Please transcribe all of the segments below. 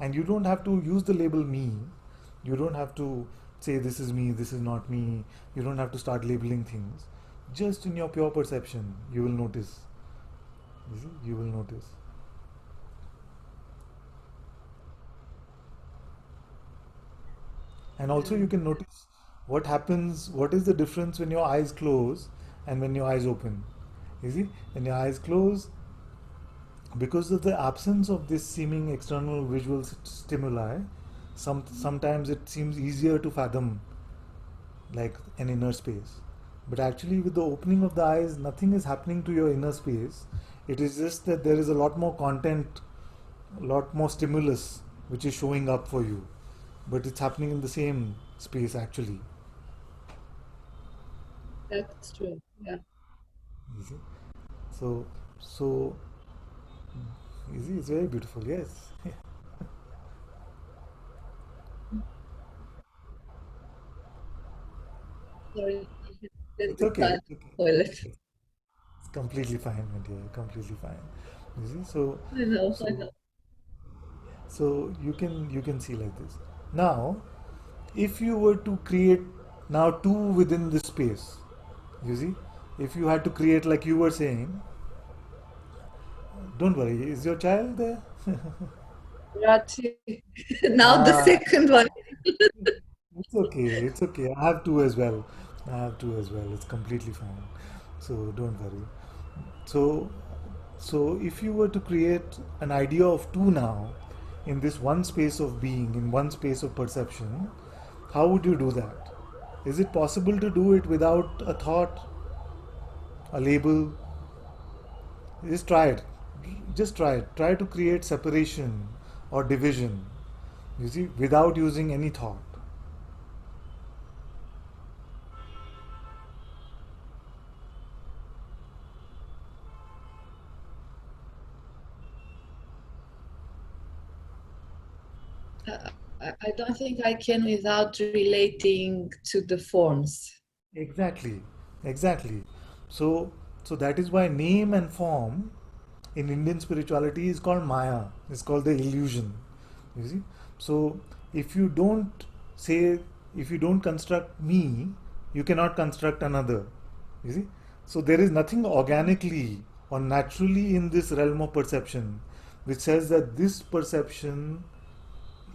And you don't have to use the label me. You don't have to say this is me, this is not me. You don't have to start labeling things. Just in your pure perception, you will notice. You see, you will notice. And also you Yeah, can notice what happens, what is the difference when your eyes close and when your eyes open. You see, when your eyes close, because of the absence of this seeming external visual stimuli, sometimes it seems easier to fathom like an inner space. But actually, with the opening of the eyes, nothing is happening to your inner space. It is just that there is a lot more content, a lot more stimulus which is showing up for you. But it's happening in the same space actually. that's true. Yeah. You see? So, so, you see, it's very beautiful, yes. Sorry, there's It's the okay. cat It's okay. toilet. It's completely fine, my dear. Completely fine. You see, so, I know, I know. so, so you can see like this. Now, if you were to create now two within this space, you see, if you had to create like you were saying, don't worry, is your child there? Rati. Now the Ah, second one. it's okay. It's okay. I have two as well. I have two as well. It's completely fine. So don't worry. So, so if you were to create an idea of two now in this one space of being, in one space of perception, how would you do that? Is it possible to do it without a thought, a label? Just try it. Just try it. Try to create separation or division, you see, without using any thought. I don't think I can without relating to the forms. Exactly, exactly. So, so that is why name and form in Indian spirituality is called Maya. It's called the illusion. You see. So, if you don't say, if you don't construct me, you cannot construct another. You see. So there is nothing organically or naturally in this realm of perception which says that this perception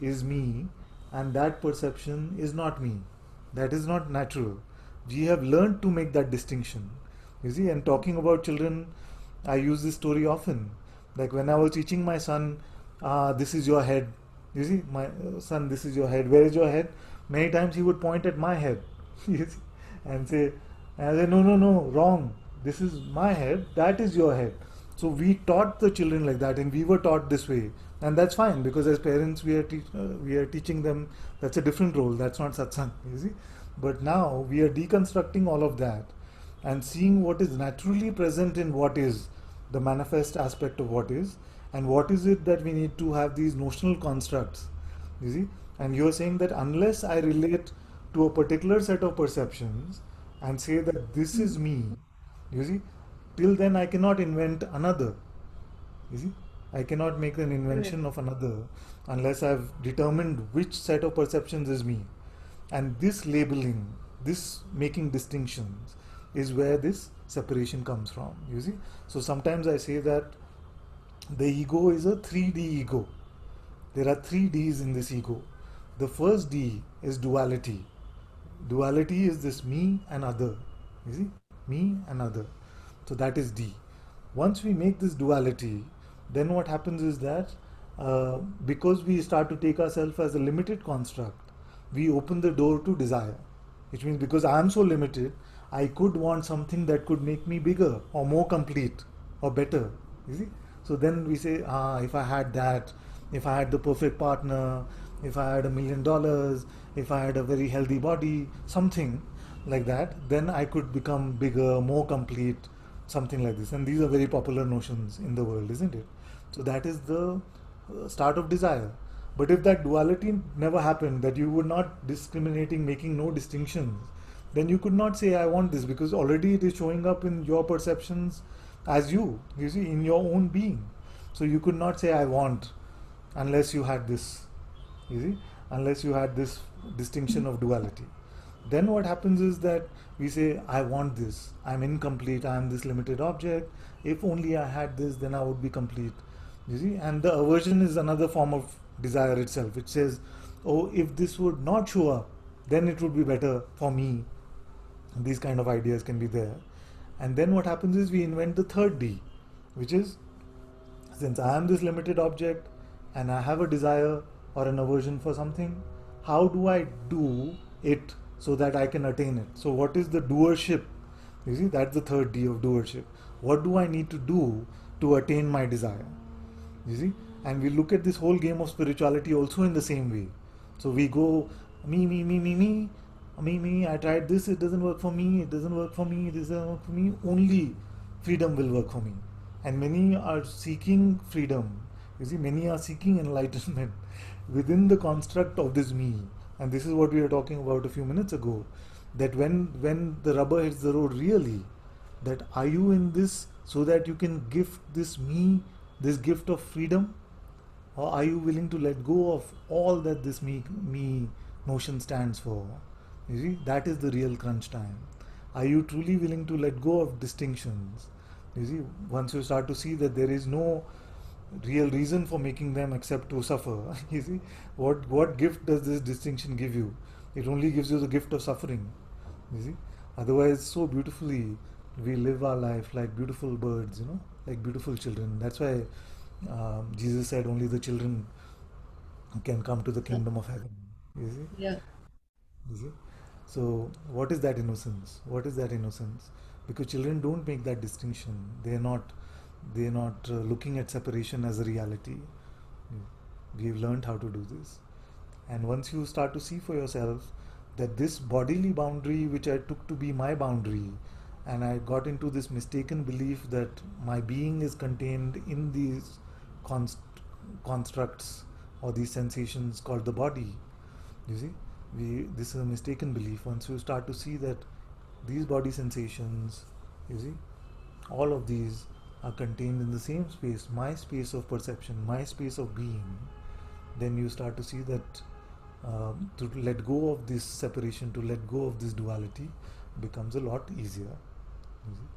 is me and that perception is not me. That is not natural. We have learned to make that distinction. You see, and talking about children, I use this story often. Like when I was teaching my son, this is your head. You see, my son, this is your head. Where is your head? Many times he would point at my head. You see, and say, and I say, no, no, no, wrong. This is my head. That is your head. So we taught the children like that, and we were taught this way, and that's fine because as parents we are teaching them. That's a different role. That's not satsang, you see. But now we are deconstructing all of that, and seeing what is naturally present in what is the manifest aspect of what is, and what is it that we need to have these notional constructs. You see, and you're saying that unless I relate to a particular set of perceptions and say that this is me, you see, till then I cannot invent another. You see, I cannot make an Correct. invention of another unless I've determined which set of perceptions is me. And this labeling, this making distinctions, is where this separation comes from. You see, so sometimes I say that the ego is a 3D ego. There are three D's in this ego. The first D is duality. Duality is this me and other. You see? Me and other. So that is D. Once we make this duality, then what happens is that because we start to take ourselves as a limited construct, we open the door to desire. Which means because I am so limited, I could want something that could make me bigger or more complete or better. You see? So then we say, if I had that, if I had the perfect partner, if I had $1 million, if I had a very healthy body, something like that, then I could become bigger, more complete, something like this. And these are very popular notions in the world, isn't it? So that is the start of desire. But if that duality never happened, that you were not discriminating, making no distinctions, then you could not say, I want this, because already it is showing up in your perceptions as you see, in your own being. So you could not say, I want. unless you had this, you see, unless you had this distinction of duality. Then what happens is that we say, I want this, I'm incomplete, I am this limited object. If only I had this, then I would be complete. You see, and the aversion is another form of desire itself. It says, oh, if this would not show up, then it would be better for me. These kind of ideas can be there. And then what happens is we invent the third D, which is, since I am this limited object and I have a desire or an aversion for something, how do I do it so that I can attain it? So, what is the doership? You see, that's the third D of doership. What do I need to do to attain my desire? You see, and we look at this whole game of spirituality also in the same way. So we go, me, I tried this, it doesn't work for me, it doesn't work for me, it doesn't work for me, only freedom will work for me. And many are seeking freedom. You see, many are seeking enlightenment within the construct of this me. And this is what we were talking about a few minutes ago. That when the rubber hits the road really, that are you in this so that you can gift this me, this gift of freedom, or are you willing to let go of all that this me notion stands for? You see, that is the real crunch time. Are you truly willing to let go of distinctions? You see, once you start to see that there is no real reason for making them except to suffer. You see, what gift does this distinction give you? It only gives you the gift of suffering. You see, otherwise, so beautifully we live our life like beautiful birds, like beautiful children. That's why Jesus said only the children can come to the kingdom of heaven. You see, Yeah. you see. So, what is that innocence? What is that innocence? Because children don't make that distinction. They're not looking at separation as a reality. We've learned how to do this. And once you start to see for yourself that this bodily boundary, which I took to be my boundary, and I got into this mistaken belief that my being is contained in these const- constructs or these sensations called the body. You see, this is a mistaken belief. Once you start to see that these body sensations, you see, all of these are contained in the same space, my space of perception, my space of being, then you start to see that to let go of this separation, to let go of this duality becomes a lot easier. You see?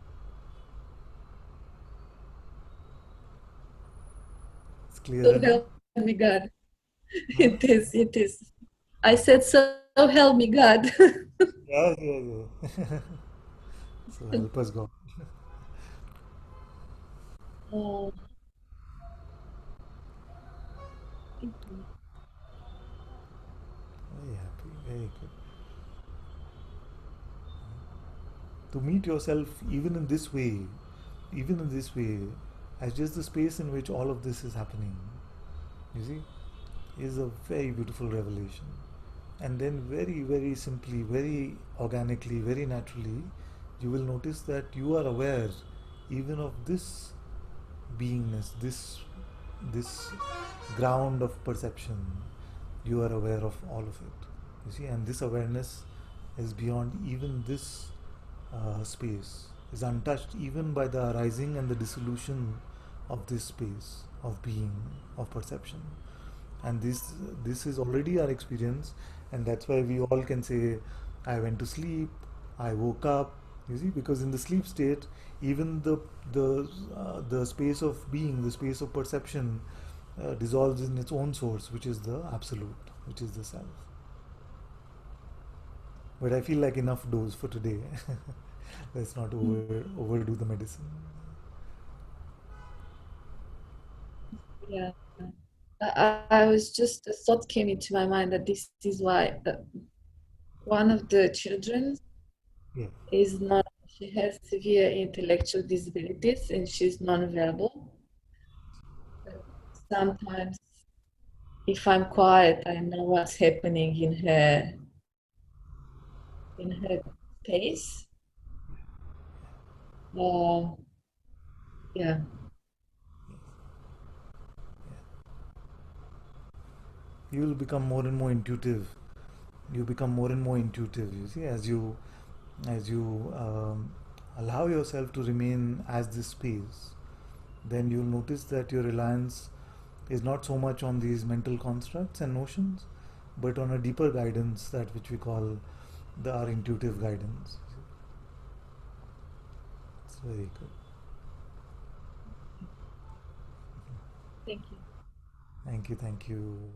It's clearer So now? help me God. Huh? It is, it is. I said, so help me God. Yeah, yeah, yeah. So help us God. Oh, thank you. Very happy, very good. To meet yourself even in this way, as just the space in which all of this is happening, you see, is a very beautiful revelation. And then, very, very simply, very organically, very naturally, you will notice that you are aware even of this beingness, this ground of perception. You are aware of all of it. You see, and this awareness is beyond even this space, is untouched even by the arising and the dissolution of this space of being, of perception. And this is already our experience, and that's why we all can say, I went to sleep, I woke up. You see, because in the sleep state, even the space of being, the space of perception, dissolves in its own source, which is the absolute, which is the self. But I feel like enough dose for today. Let's not overdo the medicine. Yeah. I was just, a thought came into my mind that this is why one of the children Yeah. is not, she has severe intellectual disabilities and she's nonverbal. But sometimes if I'm quiet, I know what's happening in her space. Uh, yeah. You will become more and more intuitive. You become more and more intuitive. You see, as you allow yourself to remain as this space, then you'll notice that your reliance is not so much on these mental constructs and notions, but on a deeper guidance, that which we call our intuitive guidance. It's very good. Thank you. Thank you, thank you.